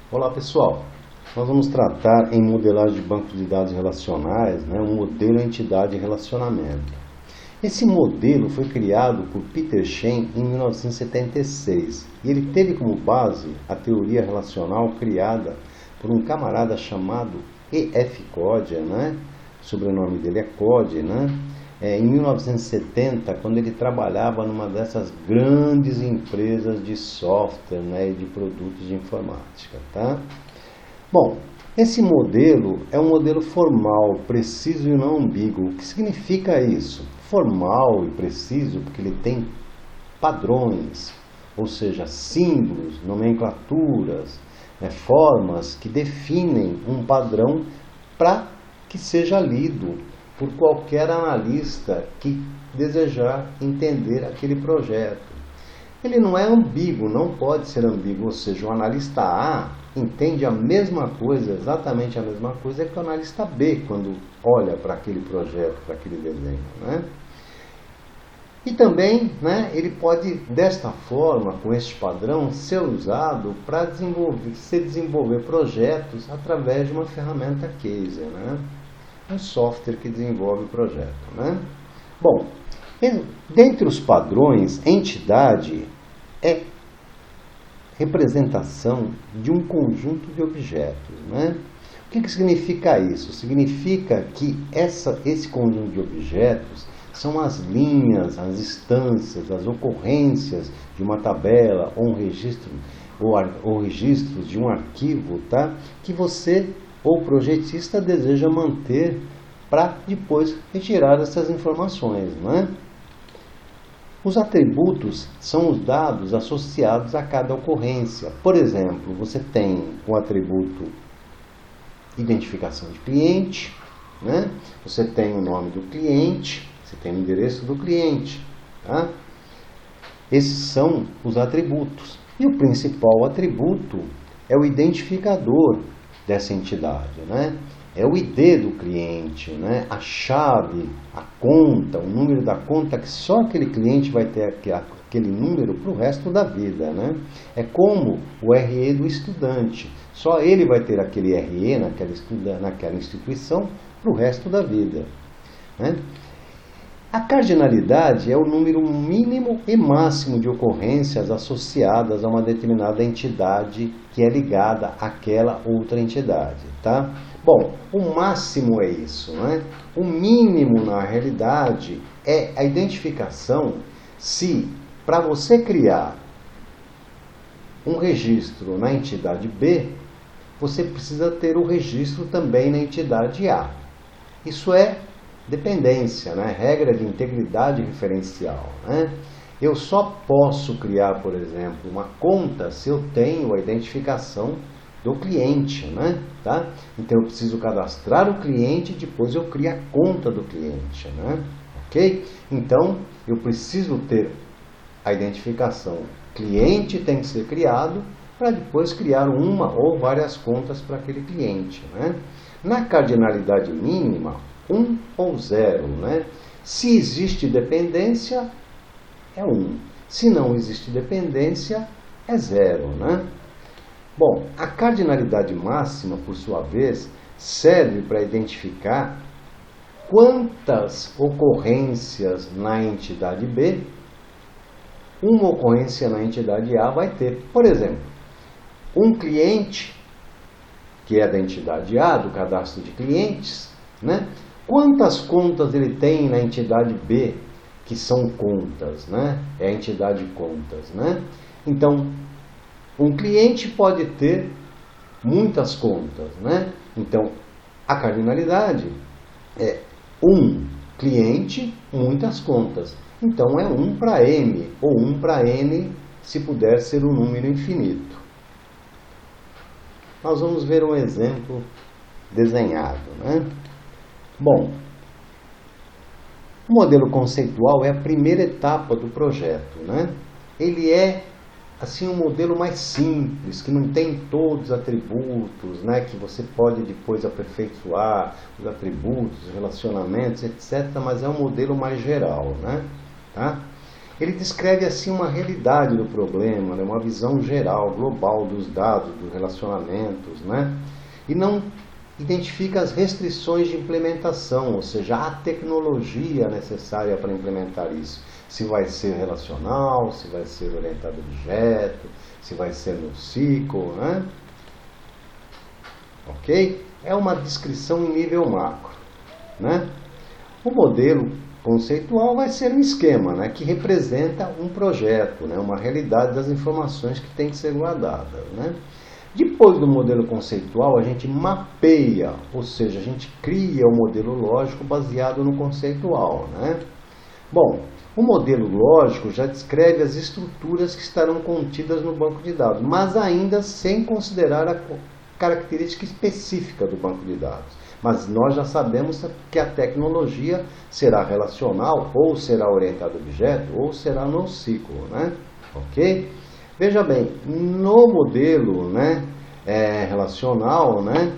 Olá pessoal, nós vamos tratar em modelagem de banco de dados relacionais, um modelo entidade e relacionamento. Esse modelo foi criado por Peter Shen em 1976 e ele teve como base a teoria relacional criada por um camarada chamado E.F. Kodia, o sobrenome dele é Kodia, em 1970, quando ele trabalhava numa dessas grandes empresas de software e de produtos de informática. Tá? Bom, esse modelo é um modelo formal, preciso e não ambíguo. O que significa isso? Formal e preciso porque ele tem padrões, ou seja, símbolos, nomenclaturas, formas que definem um padrão para que seja lido por qualquer analista que desejar entender aquele projeto. Ele não é ambíguo, não pode ser ambíguo, ou seja, o analista A entende a mesma coisa, exatamente a mesma coisa que o analista B quando olha para aquele projeto, para aquele desenho. E também ele pode, desta forma, com este padrão, ser usado para desenvolver projetos através de uma ferramenta case, um software que desenvolve o projeto. Bom, dentre os padrões, entidade é representação de um conjunto de objetos. O que significa isso? Significa que esse conjunto de objetos são as linhas, as instâncias, as ocorrências de uma tabela ou um registro, ou registros de um arquivo, que você ou projetista deseja manter para depois retirar essas informações. Os atributos são os dados associados a cada ocorrência. Por exemplo, você tem o atributo identificação de cliente, você tem o nome do cliente, você tem o endereço do cliente. Esses são os atributos. E o principal atributo é o identificador dessa entidade, é o ID do cliente, a chave, a conta, o número da conta, que só aquele cliente vai ter aquele número para o resto da vida. É como o RE do estudante, só ele vai ter aquele RE naquela instituição para o resto da vida. A cardinalidade é o número mínimo e máximo de ocorrências associadas a uma determinada entidade que é ligada àquela outra entidade. Bom, o máximo é isso. O mínimo, na realidade, é a identificação se, para você criar um registro na entidade B, você precisa ter o registro também na entidade A. Isso é dependência, regra de integridade referencial. Eu só posso criar, por exemplo, uma conta se eu tenho a identificação do cliente. Então eu preciso cadastrar o cliente e depois eu crio a conta do cliente. Ok? Então eu preciso ter a identificação. Cliente tem que ser criado para depois criar uma ou várias contas para aquele cliente. Na cardinalidade mínima, 1 ou 0. Se existe dependência, é 1. Se não existe dependência, é 0. Bom, a cardinalidade máxima, por sua vez, serve para identificar quantas ocorrências na entidade B uma ocorrência na entidade A vai ter. Por exemplo, um cliente, que é da entidade A, do cadastro de clientes, quantas contas ele tem na entidade B, que são contas, é a entidade contas, Então, um cliente pode ter muitas contas, Então, a cardinalidade é um cliente, muitas contas. Então, é 1 para M, ou 1 para N, se puder ser um número infinito. Nós vamos ver um exemplo desenhado, Bom, o modelo conceitual é a primeira etapa do projeto, Ele é assim um modelo mais simples, que não tem todos os atributos, que você pode depois aperfeiçoar os atributos, os relacionamentos, etc. Mas é um modelo mais geral, Ele descreve assim uma realidade do problema, né? Uma visão geral, global dos dados, dos relacionamentos, né? E não identifica as restrições de implementação, ou seja, a tecnologia necessária para implementar isso. Se vai ser relacional, se vai ser orientado a objeto, se vai ser no SQL, né? Ok? É uma descrição em nível macro, né? O modelo conceitual vai ser um esquema, né, que representa um projeto, né, uma realidade das informações que tem que ser guardadas, né? Depois do modelo conceitual, a gente mapeia, ou seja, a gente cria o modelo lógico baseado no conceitual, né? Bom, o modelo lógico já descreve as estruturas que estarão contidas no banco de dados, mas ainda sem considerar a característica específica do banco de dados. Mas nós já sabemos que a tecnologia será relacional, ou será orientada a objeto, ou será NoSQL, né? Ok? Veja bem, no modelo, né, relacional, né,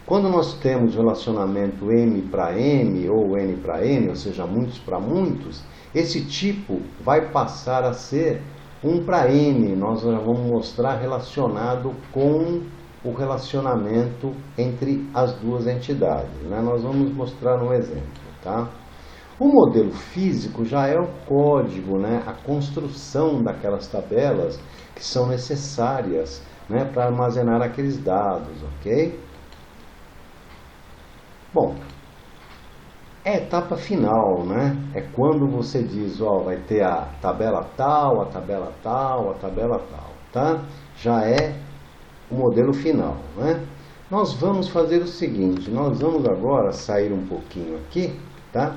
quando nós temos relacionamento M para M ou N para N, ou seja, muitos para muitos, esse tipo vai passar a ser 1 para N. Nós já vamos mostrar relacionado com o relacionamento entre as duas entidades, né? Nós vamos mostrar um exemplo, tá? O modelo físico já é o código, né? A construção daquelas tabelas que são necessárias, né, para armazenar aqueles dados, ok? Bom, é a etapa final, né? É quando você diz, ó, vai ter a tabela tal, a tabela tal, a tabela tal, tá? Já é o modelo final, né? Nós vamos fazer o seguinte, nós vamos agora sair um pouquinho aqui, tá?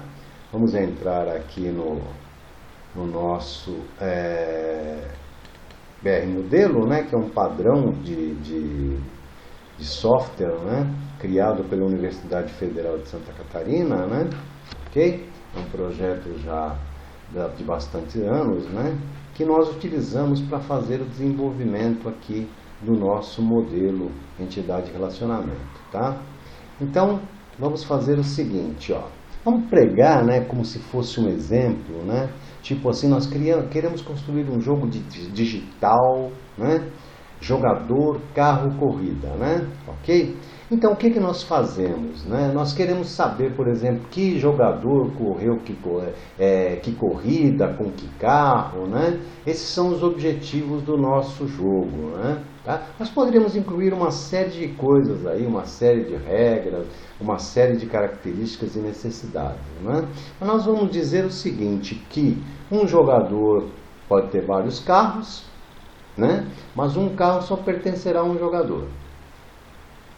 Vamos entrar aqui no nosso BR Modelo, né? Que é um padrão de software, né? Criado pela Universidade Federal de Santa Catarina, né? Ok? É um projeto já de bastante anos, né? Que nós utilizamos para fazer o desenvolvimento aqui do nosso modelo entidade de relacionamento, tá? Então, vamos fazer o seguinte, ó. Vamos pregar, né, como se fosse um exemplo, né? Tipo assim, nós queremos construir um jogo digital, né? Jogador, carro, corrida, né? Ok? Então, o que nós fazemos, né? Nós queremos saber, por exemplo, que jogador correu que corrida, com que carro, né? Esses são os objetivos do nosso jogo, né? Tá? Nós poderíamos incluir uma série de coisas aí, uma série de regras, uma série de características e necessidades, né? Mas nós vamos dizer o seguinte, que um jogador pode ter vários carros, né? Mas um carro só pertencerá a um jogador.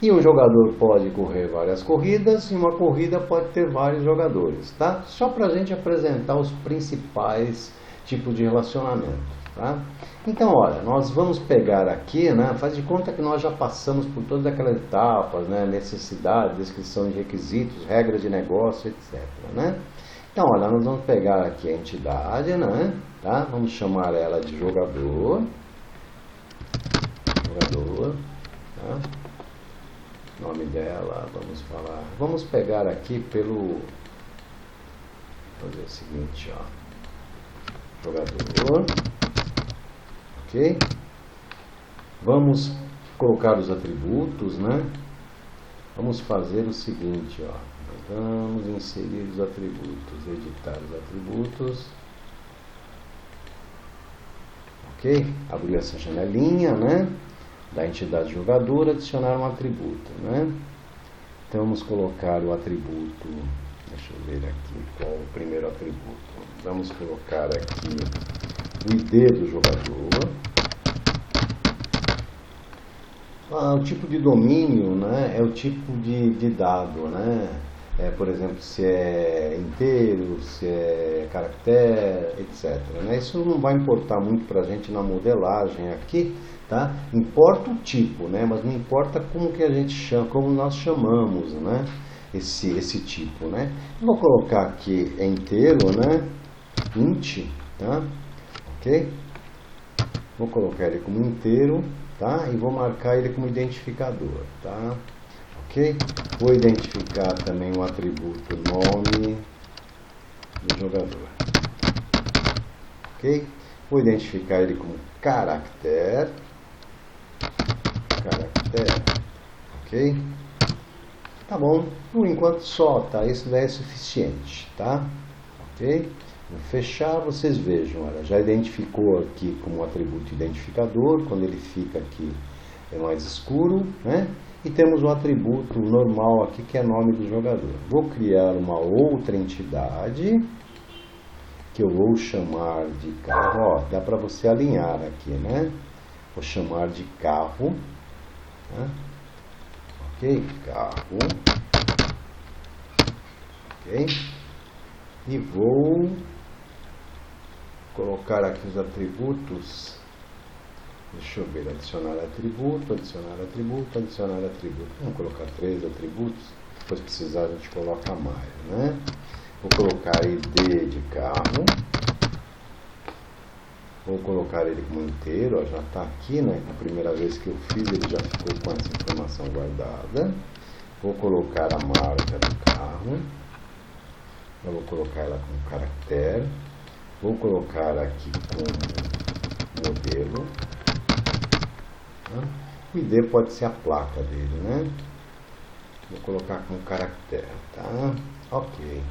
E um jogador pode correr várias corridas e uma corrida pode ter vários jogadores, tá? Só para a gente apresentar os principais tipos de relacionamento, tá? Então, olha, nós vamos pegar aqui, né? Faz de conta que nós já passamos por todas aquelas etapas, né? Necessidade, descrição de requisitos, regras de negócio, etc, né? Então, olha, nós vamos pegar aqui a entidade, né? Tá? Vamos chamar ela de jogador. Tá? Nome dela, vamos pegar aqui pelo, fazer o seguinte, ó, jogador, ok? Vamos colocar os atributos, né? Vamos fazer o seguinte, ó, vamos inserir os atributos, editar os atributos, ok? Abrir essa janelinha, né? Da entidade jogador, adicionar um atributo, né? Então vamos colocar o atributo, deixa eu ver aqui qual o primeiro atributo. Vamos colocar aqui o ID do jogador. O tipo de domínio, né? É o tipo de dado, né? Por exemplo, se é inteiro, se é caractere, etc, né? Isso não vai importar muito para a gente na modelagem aqui, tá? Importa o tipo, né? Mas não importa como que a gente chama, como nós chamamos, né? Esse tipo, né? Vou colocar aqui inteiro, né? Int, tá? Ok? Vou colocar ele como inteiro, tá? E vou marcar ele como identificador, tá? Ok? Vou identificar também o atributo nome do jogador. ok? Vou identificar ele como caractere, ok? Tá bom, por enquanto só, tá? Isso daí é suficiente, tá? Ok? Vou fechar, vocês vejam, olha, já identificou aqui como atributo identificador, quando ele fica aqui é mais escuro, né? E temos o atributo normal aqui, que é nome do jogador. Vou criar uma outra entidade, que eu vou chamar de carro, ó, dá para você alinhar aqui, né? Vou chamar de carro, né? Ok, carro, ok, e vou colocar aqui os atributos, deixa eu ver, adicionar atributo, vamos colocar 3 atributos, depois precisar a gente coloca mais, né? Vou colocar ID de carro, vou colocar ele como inteiro, ó, já está aqui, né? Na primeira vez que eu fiz ele já ficou com essa informação guardada. Vou colocar a marca do carro, eu vou colocar ela como caractere, vou colocar aqui como modelo, né? O ID pode ser a placa dele, né? Vou colocar como caractere, tá? Ok.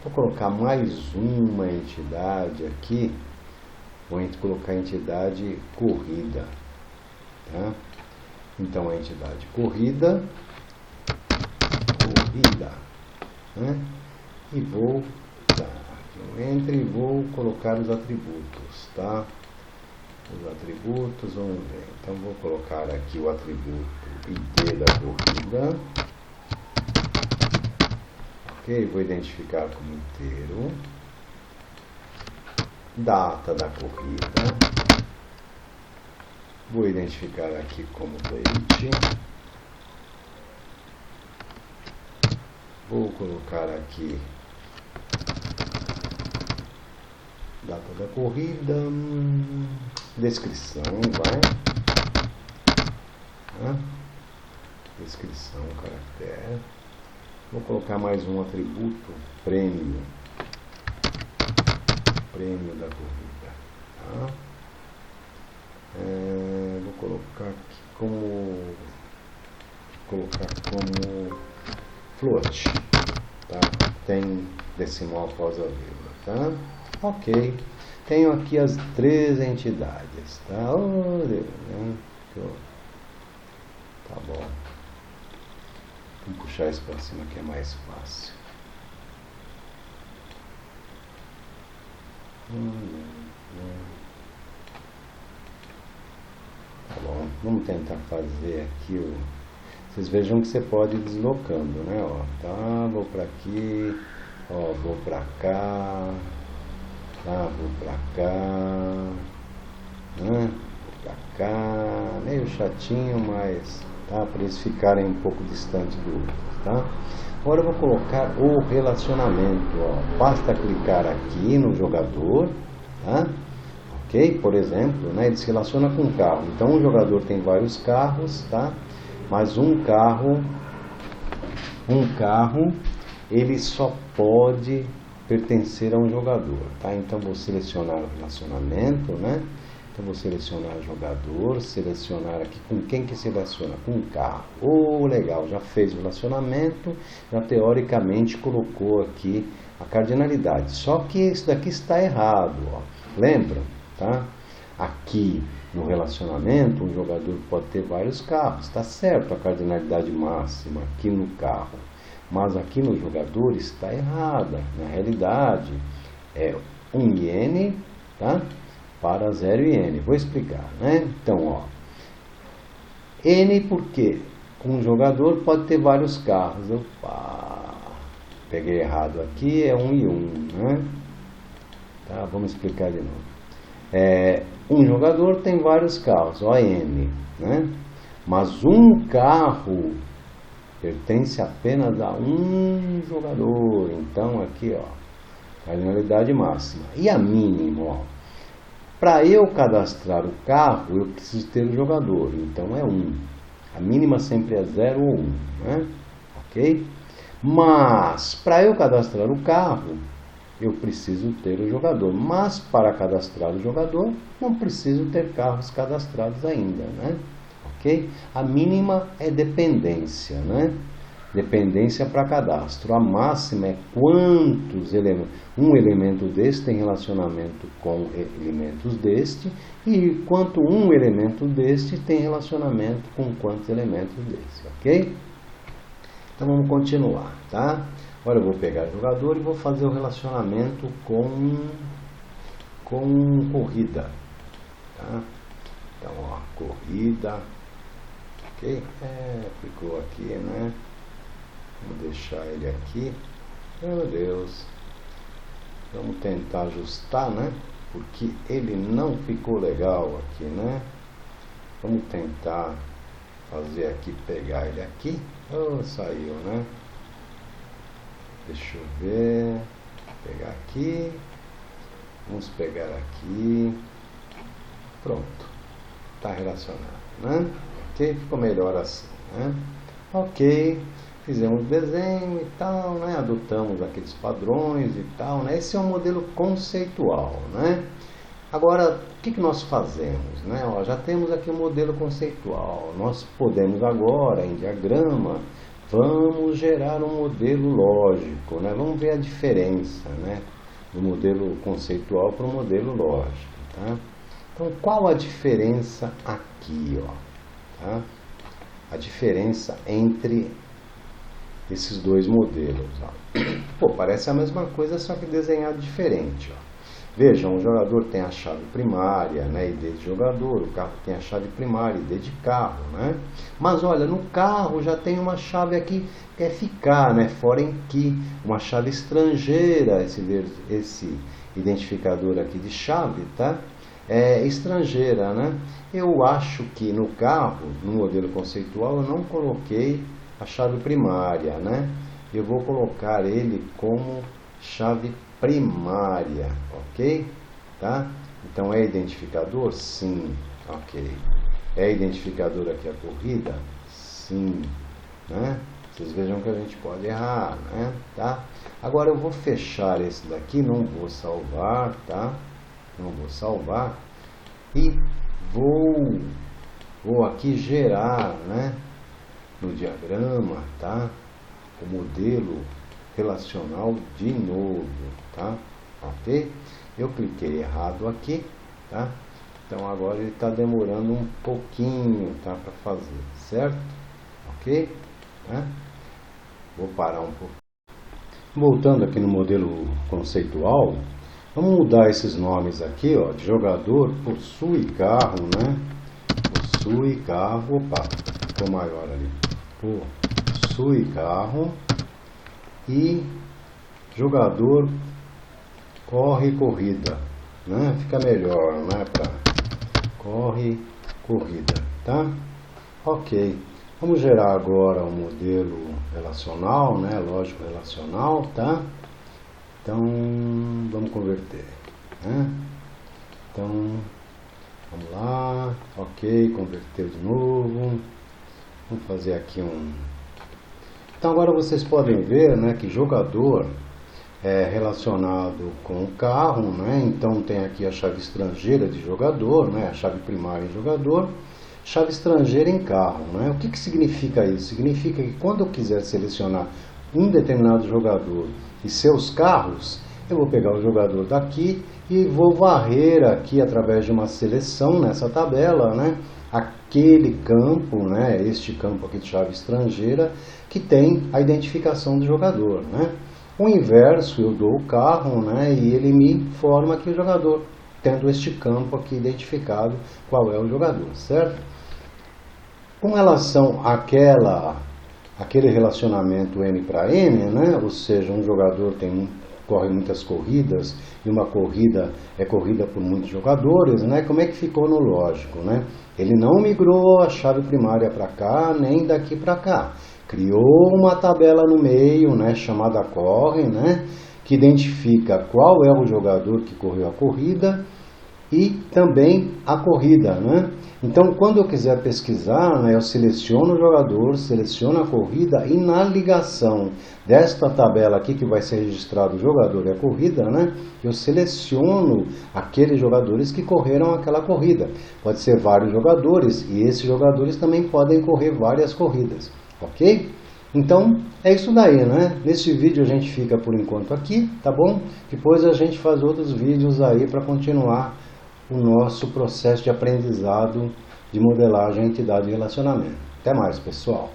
Vou colocar mais uma entidade aqui. Vou colocar a entidade corrida, tá? Então a entidade corrida, né? E vou entre e vou colocar os atributos, tá? Os atributos, vamos ver. Então vou colocar aqui o atributo ID da corrida. Ok, vou identificar como inteiro. Data da corrida. Vou identificar aqui como date. Vou colocar aqui data da corrida, descrição, vai. Descrição, caractere. Vou colocar mais um atributo, prêmio da corrida, tá? Vou colocar aqui como float, tá? Tem decimal após a vírgula, tá? Ok, tenho aqui as 3 entidades, tá? Tá bom, vou puxar isso para cima que é mais fácil. Tá bom, vamos tentar fazer aqui vocês vejam que você pode ir deslocando, né? Ó, tá, vou para aqui, ó, vou para cá, tá, vou para cá, né? Vou para cá, meio chatinho, mas tá, para eles ficarem um pouco distantes do outro, tá? Agora eu vou colocar o relacionamento, ó. Basta clicar aqui no jogador, tá? Ok? Por exemplo, né, ele se relaciona com um carro. Então o jogador tem vários carros, tá? Mas um carro ele só pode pertencer a um jogador, tá? Então vou selecionar o relacionamento, né? Então vou selecionar jogador, selecionar aqui com quem que seleciona? Com o carro. Oh, legal, já fez o relacionamento, já teoricamente colocou aqui a cardinalidade. Só que isso daqui está errado, ó. Lembra, tá? Aqui no relacionamento, um jogador pode ter vários carros, está certo a cardinalidade máxima aqui no carro, mas aqui no jogador está errada. Na realidade, é 1 iene, tá? Para 0 iene. Vou explicar, né? Então, ó, N porque um jogador pode ter vários carros. Opa, peguei errado aqui, é 1 e 1, né? Tá, vamos explicar de novo. Um jogador tem vários carros, ON, né? Mas um carro pertence apenas a um jogador. Então aqui, ó, cardinalidade máxima. E a mínima, ó, para eu cadastrar o carro, eu preciso ter o jogador. Então é 1. A mínima sempre é 0 ou 1, né? Ok? Mas para eu cadastrar o carro, eu preciso ter o jogador. Mas para cadastrar o jogador, não preciso ter carros cadastrados ainda, né? Ok? A mínima é dependência, né? Dependência para cadastro. A máxima é quantos elementos. Um elemento deste tem relacionamento com elementos deste, e quanto um elemento deste tem relacionamento com quantos elementos deste, ok? Então vamos continuar, tá? Agora eu vou pegar o jogador e vou fazer o relacionamento com corrida, tá? Então, ó, corrida, ok? Ficou aqui, né? Vamos deixar ele aqui. Meu Deus. Vamos tentar ajustar, né? Porque ele não ficou legal aqui, né? Vamos tentar fazer aqui, pegar ele aqui. Oh, saiu, né? Deixa eu ver. Pegar aqui. Vamos pegar aqui. Pronto. Está relacionado, né? Ok? Ficou melhor assim, né? Ok. Fizemos o desenho e tal, né? Adotamos aqueles padrões e tal, né? Esse é um modelo conceitual, né? Agora, o que nós fazemos, né? Ó, já temos aqui um modelo conceitual. Nós podemos agora, em diagrama, vamos gerar um modelo lógico, né? Vamos ver a diferença, né? Do modelo conceitual para o modelo lógico, tá? Então, qual a diferença aqui, ó? Tá? A diferença entre esses dois modelos, ó. Pô, parece a mesma coisa, só que desenhado diferente, ó. Vejam, o jogador tem a chave primária, né, ID de jogador, o carro tem a chave primária, ID de carro, né? Mas olha, no carro já tem uma chave aqui que é ficar, né, foreign key, uma chave estrangeira, esse identificador aqui de chave, tá? É estrangeira, né? Eu acho que no carro, no modelo conceitual, eu não coloquei a chave primária, né? Eu vou colocar ele como chave primária, ok? Tá? Então é identificador? Sim, ok. É identificador aqui a corrida? Sim, né? Vocês vejam que a gente pode errar, né? Tá? Agora eu vou fechar esse daqui, não vou salvar, tá? Não vou salvar e vou aqui gerar, né? No diagrama, tá? O modelo relacional de novo, tá? Ok? Eu cliquei errado aqui, tá? Então agora ele está demorando um pouquinho, tá? Para fazer, certo? Ok? Tá? Vou parar um pouco. Voltando aqui no modelo conceitual, vamos mudar esses nomes aqui, ó, de jogador, possui carro, né? Possui carro, opa, ficou maior ali. Possui carro e jogador corre corrida, né? Fica melhor, né? Pra corre corrida, tá? Ok. Vamos gerar agora um modelo relacional, né? Lógico relacional, tá? Então, vamos converter, né? Então, vamos lá. Ok, converteu de novo. Vamos fazer aqui um... Então, agora vocês podem ver, né, que jogador é relacionado com o carro, né? Então, tem aqui a chave estrangeira de jogador, né? A chave primária em jogador. Chave estrangeira em carro, né? O que significa isso? Significa que quando eu quiser selecionar um determinado jogador e seus carros, eu vou pegar o jogador daqui e vou varrer aqui através de uma seleção nessa tabela, né? Aquele campo, né? Este campo aqui de chave estrangeira que tem a identificação do jogador, né? O inverso, eu dou o carro, né? E ele me informa aqui o jogador, tendo este campo aqui identificado qual é o jogador, certo? Com relação àquele relacionamento N para N, né? Ou seja, um jogador corre muitas corridas e uma corrida é corrida por muitos jogadores, né? Como é que ficou no lógico, né? Ele não migrou a chave primária para cá, nem daqui para cá. Criou uma tabela no meio, né? Chamada corre, né? Que identifica qual é o jogador que correu a corrida e também a corrida, né? Então, quando eu quiser pesquisar, né, eu seleciono o jogador, seleciono a corrida e na ligação desta tabela aqui que vai ser registrado o jogador e a corrida, né, eu seleciono aqueles jogadores que correram aquela corrida. Pode ser vários jogadores e esses jogadores também podem correr várias corridas, ok? Então, é isso daí, né? Nesse vídeo a gente fica por enquanto aqui, tá bom? Depois a gente faz outros vídeos aí para continuar o nosso processo de aprendizado de modelagem, entidade e relacionamento. Até mais, pessoal!